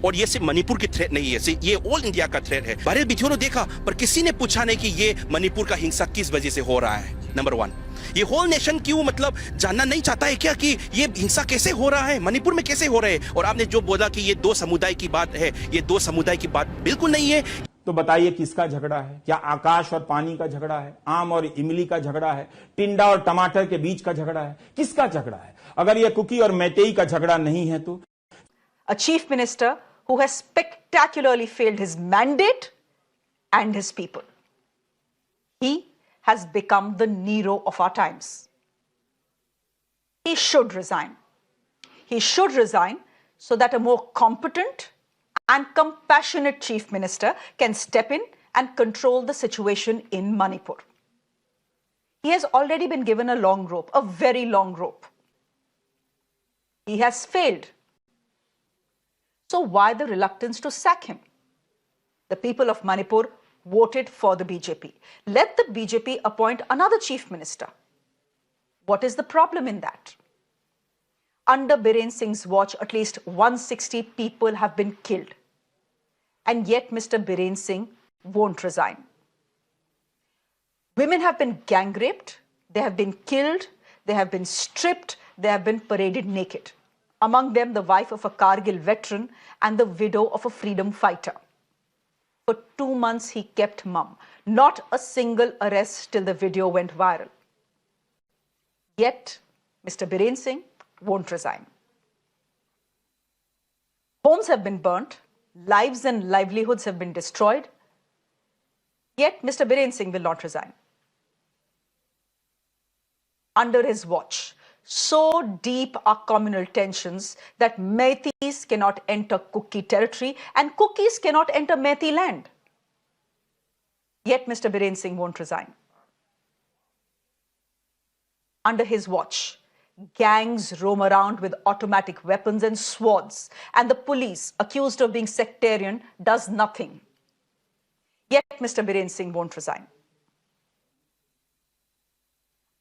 और ये सिर्फ मणिपुर की थ्रेट नहीं है, ये ऑल इंडिया का थ्रेट है। वायरल वीडियो देखा, पर किसी ने पूछा नहीं कि ये मणिपुर का हिंसा किस वजह से हो रहा है। नंबर 1, ये होल नेशन क्यों मतलब जानना नहीं चाहता है क्या कि ये हिंसा कैसे हो रहा है, मणिपुर में कैसे हो रहा है? और आपने जो बोला कि ये 2 समुदाय की बात है, ये 2 समुदाय की बात बिल्कुल नहीं है। तो बताइए किसका झगड़ा है? क्या आकाश और पानी का झगड़ा है? आम और इमली का झगड़ा है? टिंडा और टमाटर के बीच का झगड़ा है? किसका झगड़ा है? अगर ये कुकी और मैतेई का झगड़ा नहीं है तो a chief minister who has spectacularly failed his mandate and his people. He has become the Nero of our times. He should resign. He should resign so that a more competent and compassionate chief minister can step in and control the situation in Manipur. He has already been given a long rope, a very long rope. He has failed. So why the reluctance to sack him? The people of Manipur voted for the BJP. Let the BJP appoint another chief minister. What is the problem in that? Under Biren Singh's watch, at least 160 people have been killed. And yet Mr. Biren Singh won't resign. Women have been gang raped, they have been killed, they have been stripped, they have been paraded naked. Among them, the wife of a Kargil veteran and the widow of a freedom fighter. For 2 months, he kept mum. Not a single arrest till the video went viral. Yet, Mr. Biren Singh won't resign. Homes have been burnt, lives and livelihoods have been destroyed. Yet, Mr. Biren Singh will not resign. Under his watch, so deep are communal tensions that Meiteis cannot enter Kuki territory and Kukis cannot enter Meitei land. Yet Mr. Biren Singh won't resign. Under his watch, gangs roam around with automatic weapons and swords, and the police, accused of being sectarian, does nothing. Yet Mr. Biren Singh won't resign.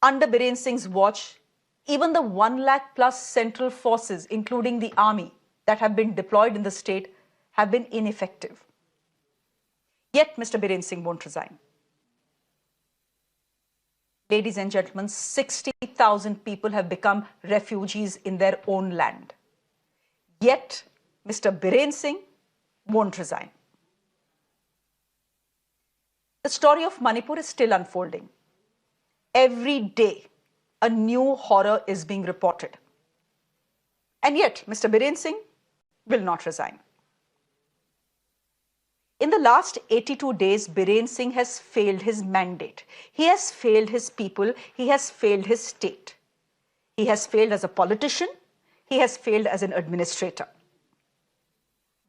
Under Biren Singh's watch, even the 1 lakh plus central forces, including the army, that have been deployed in the state have been ineffective. Yet Mr. Biren Singh won't resign. Ladies and gentlemen, 60,000 people have become refugees in their own land. Yet Mr. Biren Singh won't resign. The story of Manipur is still unfolding. Every day, a new horror is being reported. And yet, Mr. Biren Singh will not resign. In the last 82 days, Biren Singh has failed his mandate. He has failed his people. He has failed his state. He has failed as a politician. He has failed as an administrator.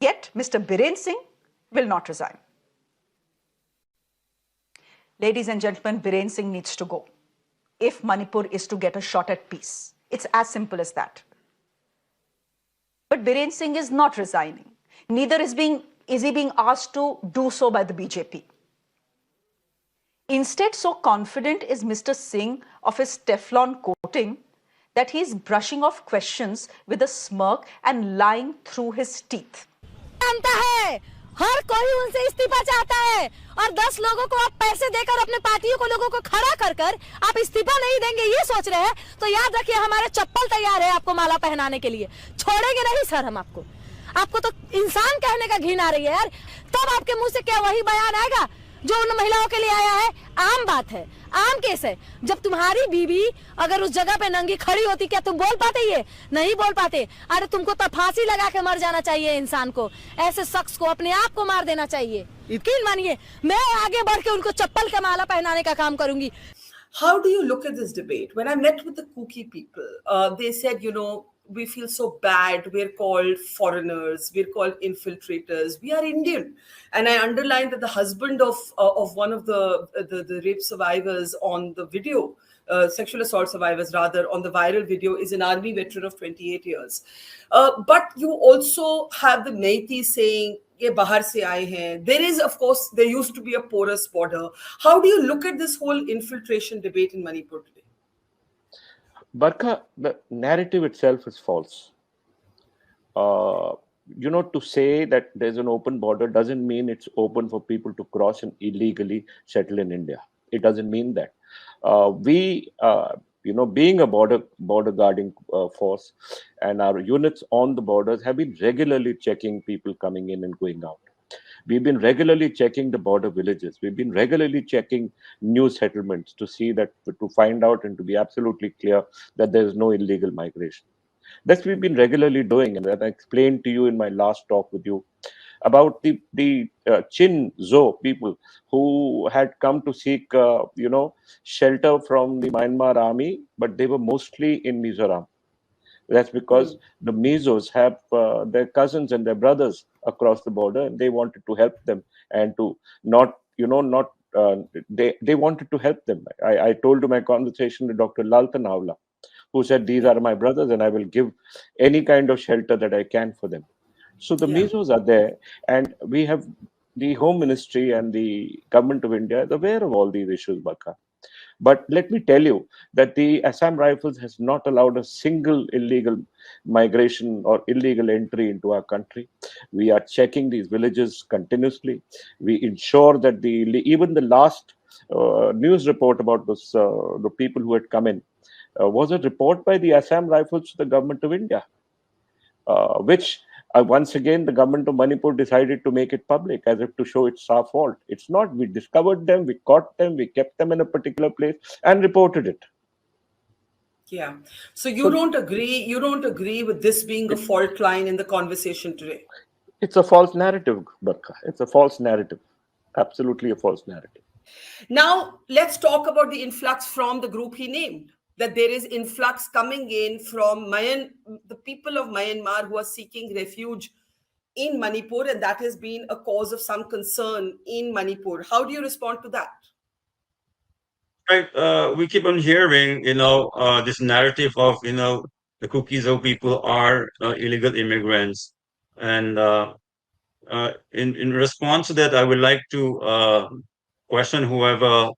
Yet, Mr. Biren Singh will not resign. Ladies and gentlemen, Biren Singh needs to go if Manipur is to get a shot at peace. It's as simple as that. But Biren Singh is not resigning. Neither is he being asked to do so by the BJP. Instead, so confident is Mr. Singh of his Teflon coating that he is brushing off questions with a smirk and lying through his teeth. हर कोई उनसे इस्तीफा चाहता है और 10 लोगों को आप पैसे देकर अपने पार्टियों को लोगों को खड़ा कर कर आप इस्तीफा नहीं देंगे ये सोच रहे हैं तो याद रखिए हमारे चप्पल तैयार है आपको माला पहनाने के लिए छोड़ेंगे नहीं सर हम आपको तो इंसान कहने का घिन आ रही है यार तब आपके मुंह से क्या वही बयान आएगा जो उन महिलाओं के लिए आया है आम बात है आम केस है जब तुम्हारी बीवी अगर उस जगह पे नंगी खड़ी होती क्या तुम बोल पाते ये नहीं बोल पाते अरे तुमको तो फांसी लगा के मर जाना चाहिए इंसान को ऐसे शख्स को अपने आप को मार देना चाहिए यकीन मानिए मैं आगे बढ़ के उनको चप्पल का माला पहनाने का काम करूंगी How do you look at this debate? When I met with the Kuki people, they said, we feel so bad. We're called foreigners. We're called infiltrators. We are Indian. And I underlined that the husband of one of the rape survivors on the video, sexual assault survivors rather, on the viral video is an army veteran of 28 years. But you also have the Meiteis saying, ये बाहर से आए हैं. There is, of course, there used to be a porous border. How do you look at this whole infiltration debate in Manipur today? Barkha, the narrative itself is false. to say that there's an open border doesn't mean it's open for people to cross and illegally settle in India. It doesn't mean that. We, being a border guarding force, and our units on the borders have been regularly checking people coming in and going out. We've been regularly checking the border villages. We've been regularly checking new settlements to find out and to be absolutely clear that there is no illegal migration. That's we've been regularly doing, and that I explained to you in my last talk with you about the Chin Zo people who had come to seek shelter from the Myanmar army, but they were mostly in Mizoram. That's because the Mizos have their cousins and their brothers across the border, and they wanted to help them and to not they wanted to help them. I told you my conversation with Dr. Laltan Avla, who said, "These are my brothers, and I will give any kind of shelter that I can for them." So the Yeah. Mizos are there, and we have the Home Ministry and the Government of India is aware of all these issues, Bakha. But let me tell you that the Assam Rifles has not allowed a single illegal migration or illegal entry into our country. We are checking these villages continuously. We ensure that even the last news report about the people who had come in was a report by the Assam Rifles to the Government of India, which once again the government of Manipur decided to make it public as if to show it's our fault. It's not. We discovered them, we caught them, we kept them in a particular place and reported it. Yeah. So you So don't agree. You don't agree with this being a it, fault line in the conversation today. it's a false narrative, Barkha. It's a false narrative. Absolutely a false narrative. Now, let's talk about the influx from the group he named. That there is influx coming in from the people of Myanmar who are seeking refuge in Manipur, and that has been a cause of some concern in Manipur. How do you respond to that? Right. We keep on hearing, this narrative of, the Kuki Zo people are illegal immigrants. And in response to that, I would like to question whoever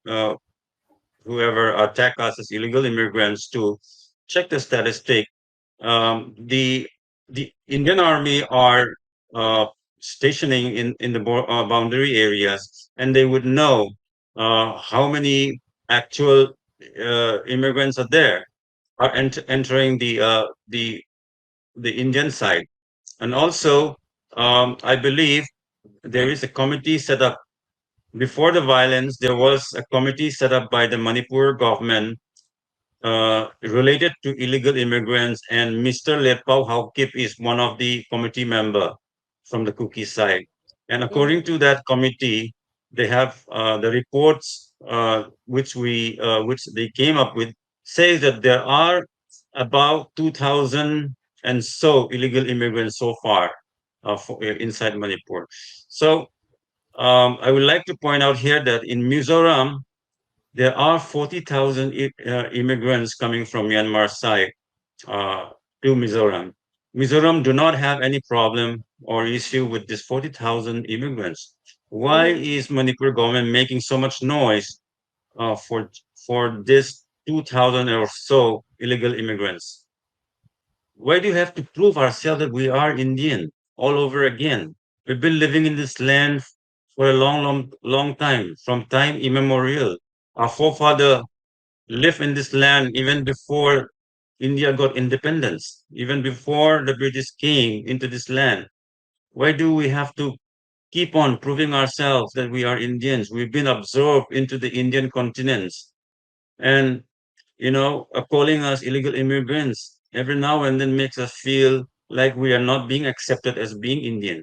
attack us as illegal immigrants to check the statistic. The Indian Army are uh, stationing in the boundary areas, and they would know how many actual immigrants are there are entering the Indian side. And also, I believe there is a committee set up before the violence. There was a committee set up by the Manipur government related to illegal immigrants, and Mr. Lepau Haukip is one of the committee member from the Kuki side. And according to that committee, they have the reports which they came up with says that there are about 2,000 and so illegal immigrants so far inside Manipur. So I would like to point out here that in Mizoram, there are 40,000 immigrants coming from Myanmar side uh, to Mizoram. Mizoram do not have any problem or issue with this 40,000 immigrants. Why is Manipur government making so much noise for this 2,000 or so illegal immigrants? Why do you have to prove ourselves that we are Indian all over again? We've been living in this land for a long, long, long time, from time immemorial. Our forefather lived in this land even before India got independence, even before the British came into this land. Why do we have to keep on proving ourselves that we are Indians? We've been absorbed into the Indian continents, and calling us illegal immigrants every now and then makes us feel like we are not being accepted as being Indian.